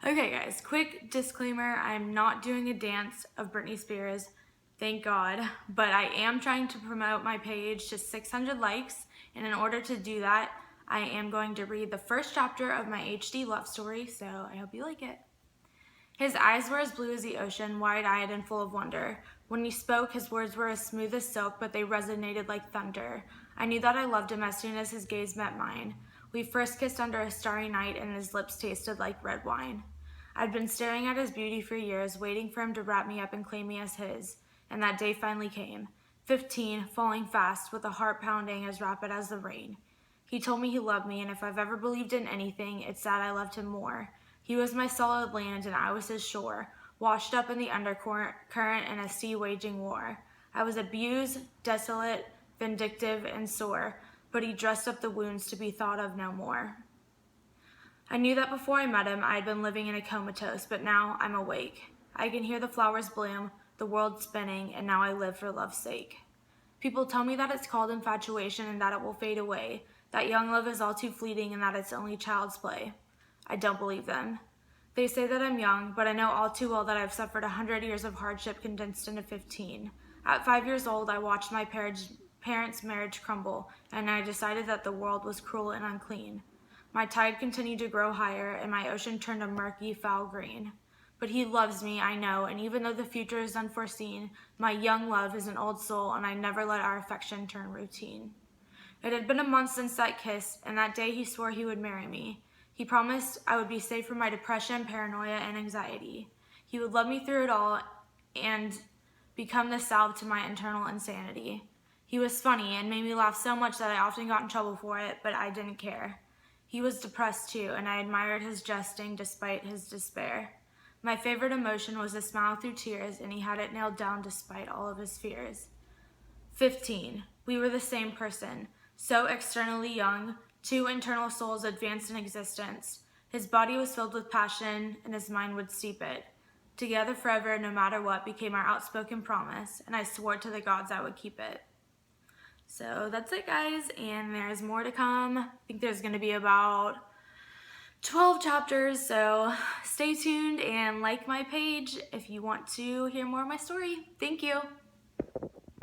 Okay guys, quick disclaimer, I'm not doing a dance of Britney Spears, thank God, but I am trying to promote my page to 600 likes, and in order to do that, I am going to read the first chapter of my HD love story, so I hope you like it. His eyes were as blue as the ocean, wide-eyed and full of wonder. When he spoke, his words were as smooth as silk, but they resonated like thunder. I knew that I loved him as soon as his gaze met mine. We first kissed under a starry night, and his lips tasted like red wine. I'd been staring at his beauty for years, waiting for him to wrap me up and claim me as his, and that day finally came. 15, falling fast, with a heart pounding as rapid as the rain. He told me he loved me, and if I've ever believed in anything, it's that I loved him more. He was my solid land, and I was his shore, washed up in the undercurrent in a sea waging war. I was abused, desolate, vindictive, and sore, but he dressed up the wounds to be thought of no more. I knew that before I met him, I had been living in a comatose, but now I'm awake. I can hear the flowers bloom, the world spinning, and now I live for love's sake. People tell me that it's called infatuation and that it will fade away, that young love is all too fleeting and that it's only child's play. I don't believe them. They say that I'm young, but I know all too well that I've suffered 100 years of hardship condensed into 15. At 5 years old, I watched my parents' marriage crumble, and I decided that the world was cruel and unclean. My tide continued to grow higher, and my ocean turned a murky, foul green. But he loves me, I know, and even though the future is unforeseen, my young love is an old soul, and I never let our affection turn routine. It had been a month since that kiss, and that day he swore he would marry me. He promised I would be safe from my depression, paranoia, and anxiety. He would love me through it all and become the salve to my internal insanity. He was funny and made me laugh so much that I often got in trouble for it, but I didn't care. He was depressed too, and I admired his jesting despite his despair. My favorite emotion was a smile through tears, and he had it nailed down despite all of his fears. 15. We were the same person, so externally young, two internal souls advanced in existence. His body was filled with passion, and his mind would steep it. Together forever, no matter what, became our outspoken promise, and I swore to the gods I would keep it. So that's it, guys, and there's more to come. I think there's going to be about 12 chapters, so stay tuned and like my page if you want to hear more of my story. Thank you.